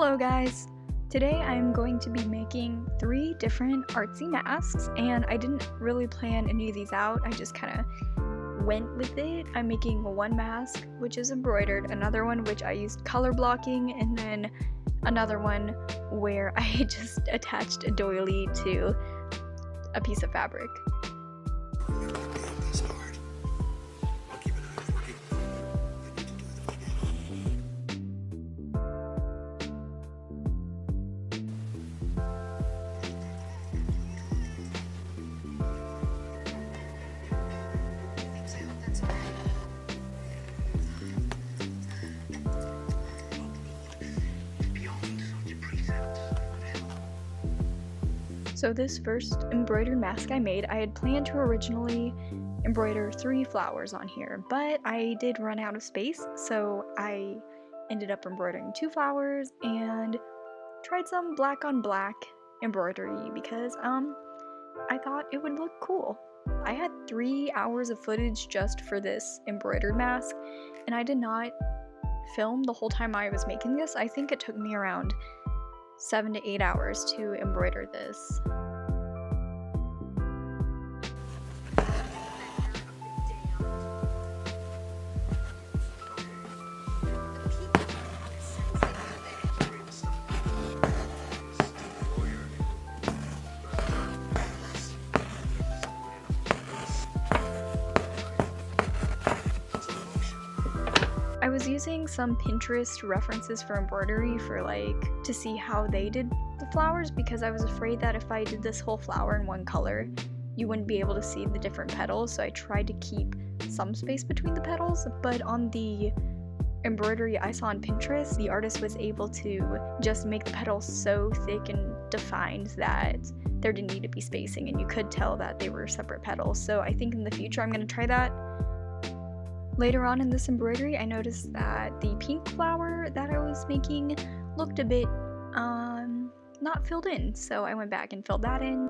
Hello guys! Today I'm going to be making 3 different artsy masks, and I didn't really plan any of these out, I just kind of went with it. I'm making one mask which is embroidered, another one which I used color blocking, and then another one where I just attached a doily to a piece of fabric. So this first embroidered mask I made, I had planned to originally embroider 3 flowers on here, but I did run out of space, so I ended up embroidering 2 flowers and tried some black on black embroidery because I thought it would look cool. I had 3 hours of footage just for this embroidered mask, and I did not film the whole time I was making this. I think it took me around 7 to 8 hours to embroider this. I was using some Pinterest references for embroidery to see how they did the flowers, because I was afraid that if I did this whole flower in one color, you wouldn't be able to see the different petals, so I tried to keep some space between the petals. But on the embroidery I saw on Pinterest, the artist was able to just make the petals so thick and defined that there didn't need to be spacing, and you could tell that they were separate petals. So I think in the future I'm going to try that. Later on in this embroidery, I noticed that the pink flower that I was making looked a bit not filled in, so I went back and filled that in.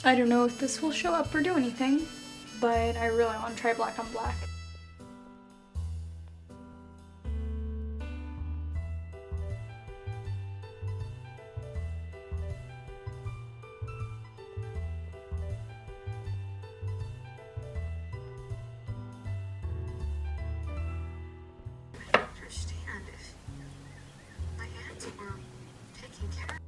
I don't know if this will show up or do anything, but I really want to try black on black. Understand if my hands were taking care of.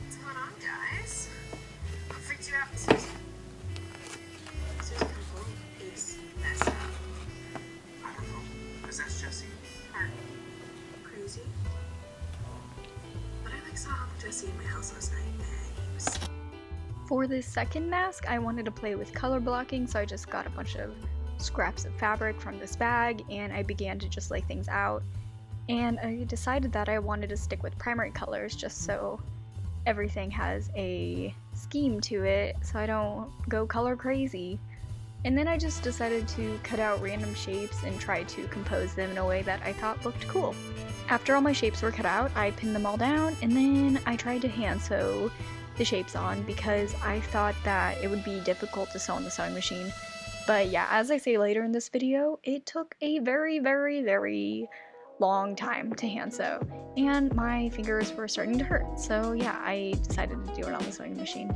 What's going on, guys? What freaked you out, Susan? Susan completely is messed up. I don't know. Because that's Jesse. Or crazy. But I saw Jesse in my house last night and he was. For this second mask, I wanted to play with color blocking, so I just got a bunch of scraps of fabric from this bag and I began to just lay things out. And I decided that I wanted to stick with primary colors just so everything has a scheme to it, so I don't go color crazy. And then I just decided to cut out random shapes and try to compose them in a way that I thought looked cool. After all my shapes were cut out, I pinned them all down and then I tried to hand sew the shapes on because I thought that it would be difficult to sew on the sewing machine. But yeah, as I say later in this video, it took a very long time to hand sew and my fingers were starting to hurt. So yeah, I decided to do it on the sewing machine.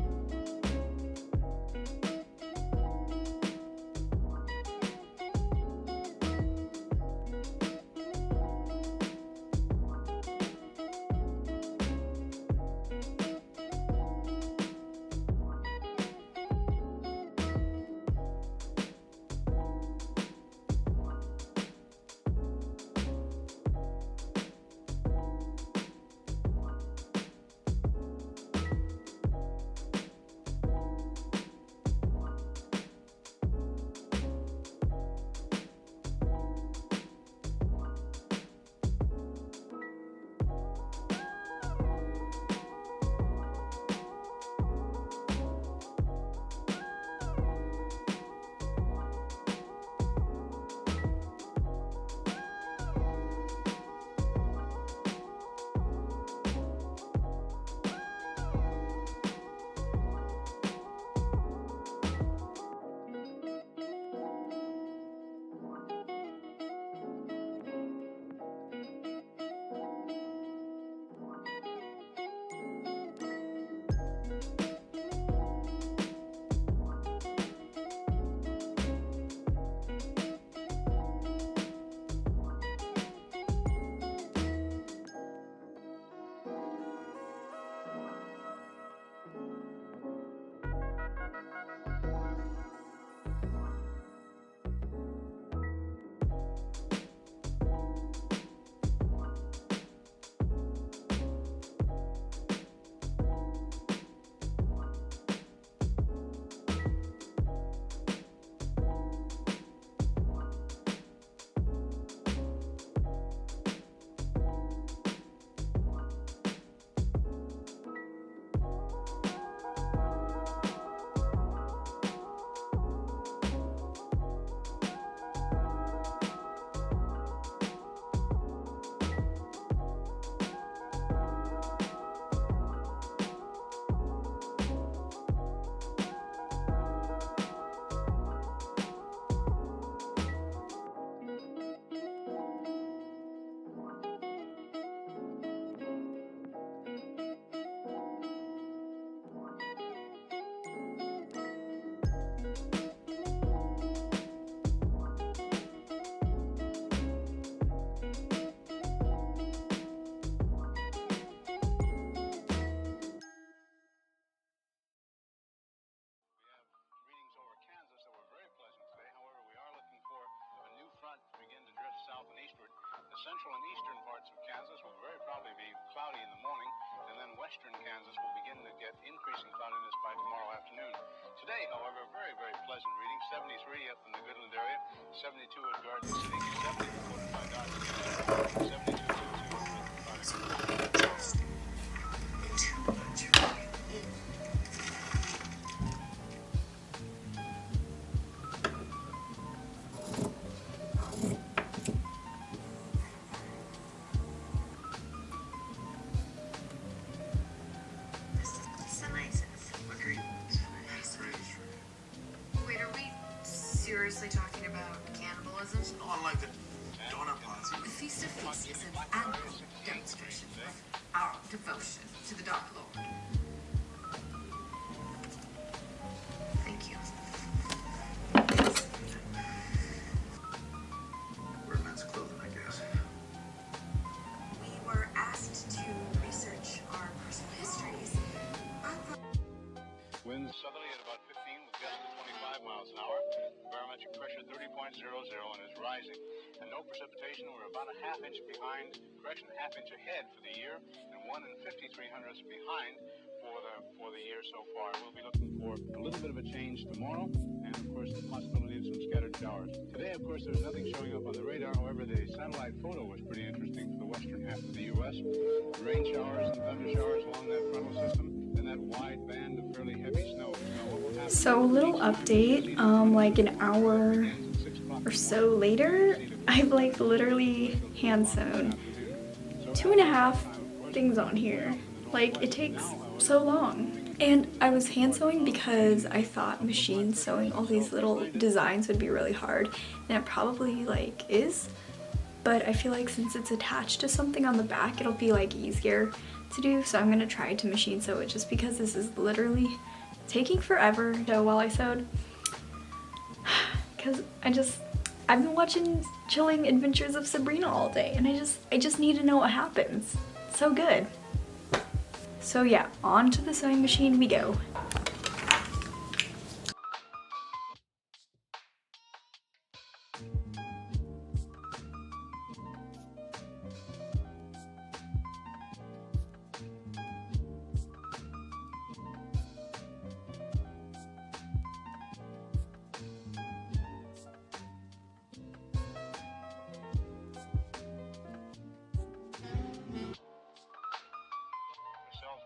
western Kansas will begin to get increasing cloudiness by tomorrow afternoon. Today, however, very, very pleasant reading. 73 up in the Goodland area, 72 at Garden City, 70 reported by Dodge City, 72 seriously talking about cannibalism? Oh, I like the donut pods. The Feast of Feasts is an annual demonstration of our devotion to the Dark Lord. Thank you. Wear men's clothing, I guess. We were asked to research our personal histories. winds southerly at about 15 with gusts of 25 miles an hour. Barometric pressure 30.00 and is rising. And no precipitation. We're about a half-inch behind, half-inch ahead for the year, and 1 5300ths behind for the year so far. We'll be looking for a little bit of a change tomorrow, and of course the possibility of some scattered showers. Today, of course, there's nothing showing up on the radar. However, the satellite photo was pretty interesting for the western half of the U.S. Rain showers and thunder showers along that frontal system, and that wide band of fairly heavy snow. So, little update, like an hour or so later, I've like literally hand sewn 2.5 things on here. Like, it takes so long. And I was hand sewing because I thought machine sewing all these little designs would be really hard, and it probably like is, but I feel like since it's attached to something on the back, it'll be like easier to do. So I'm gonna try to machine sew it just because this is literally taking forever. So while I sewed, because I've been watching Chilling Adventures of Sabrina all day, and I just need to know what happens. It's so good. So yeah, on to the sewing machine we go.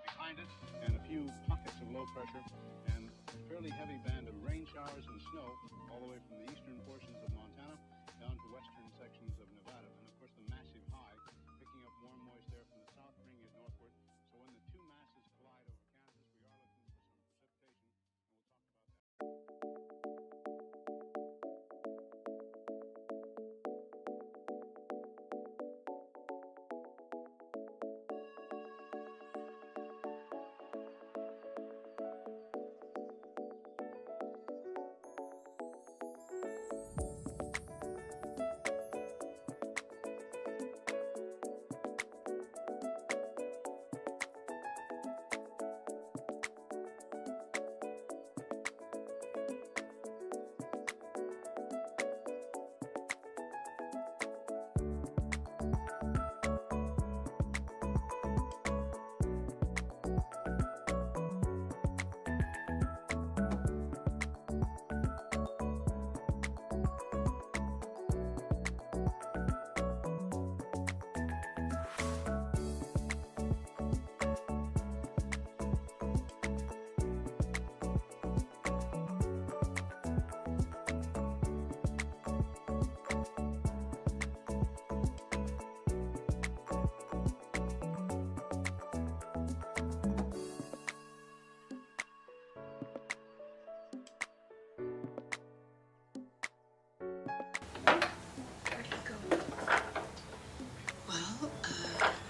Behind it, and a few pockets of low pressure, and a fairly heavy band of rain showers and snow all the way from the eastern portions of Montana down to western sections of Nevada. And of course the massive high picking up warm moist air from the south, bringing it northward. So when the two masses collide over Kansas, we are looking for some precipitation, and we'll talk about that.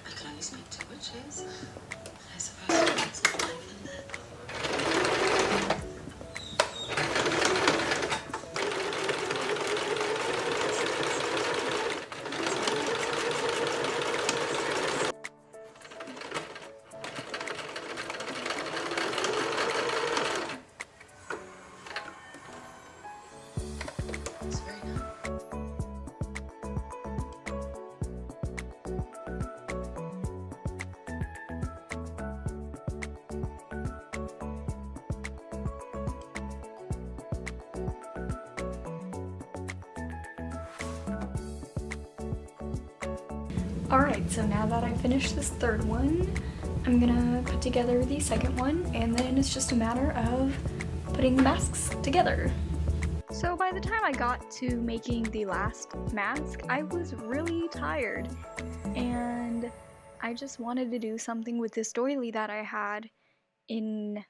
I can only speak to witches. I suppose it's not longer than that. It's very nice. Alright, so now that I finished this third one, I'm gonna put together the second one, and then it's just a matter of putting the masks together. So by the time I got to making the last mask, I was really tired, and I just wanted to do something with this doily that I had in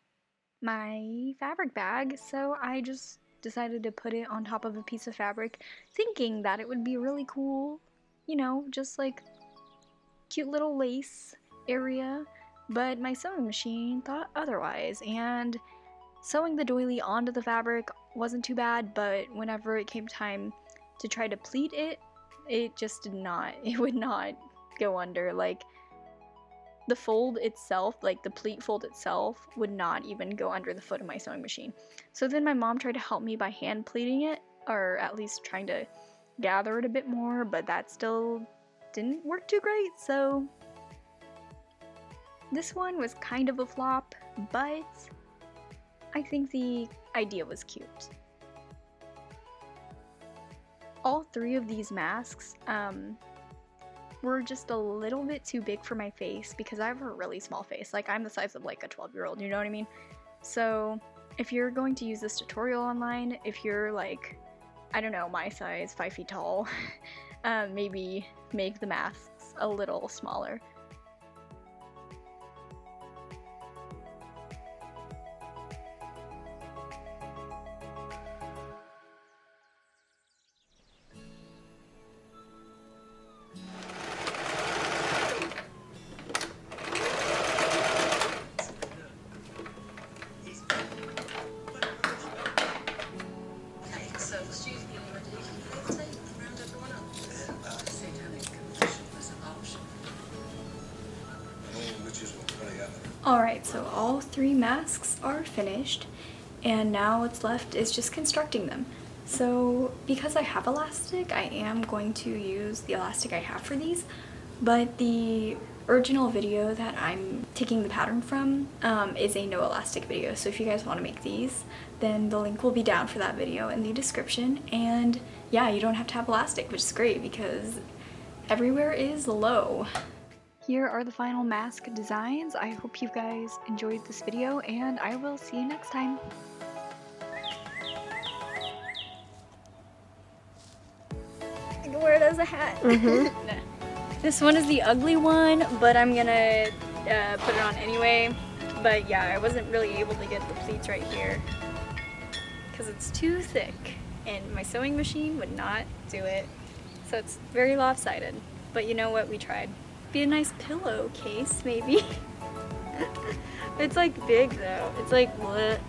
my fabric bag, so I just decided to put it on top of a piece of fabric, thinking that it would be really cool, you know, just like cute little lace area, but my sewing machine thought otherwise, and sewing the doily onto the fabric wasn't too bad, but whenever it came time to try to pleat it, it just did not, it would not go under. Like, the fold itself, like the pleat fold itself, would not even go under the foot of my sewing machine. So then my mom tried to help me by hand pleating it, or at least trying to gather it a bit more, but that still didn't work too great, so this one was kind of a flop, but I think the idea was cute. All three of these masks were just a little bit too big for my face because I have a really small face. Like, I'm the size of like a 12-year-old, you know what I mean? So if you're going to use this tutorial online, if you're like, I don't know, my size, 5 feet tall, maybe make the masks a little smaller. Alright, so all three masks are finished, and now what's left is just constructing them. So because I have elastic, I am going to use the elastic I have for these, but the original video that I'm taking the pattern from is a no elastic video, so if you guys want to make these, then the link will be down for that video in the description. And yeah, you don't have to have elastic, which is great because everywhere is low. Here are the final mask designs. I hope you guys enjoyed this video, and I will see you next time. I can wear it as a hat. This one is the ugly one, but I'm gonna put it on anyway. But yeah, I wasn't really able to get the pleats right here because it's too thick, and my sewing machine would not do it. So it's very lopsided, but you know what, we tried. Be a nice pillowcase, maybe. It's like big though. It's like what?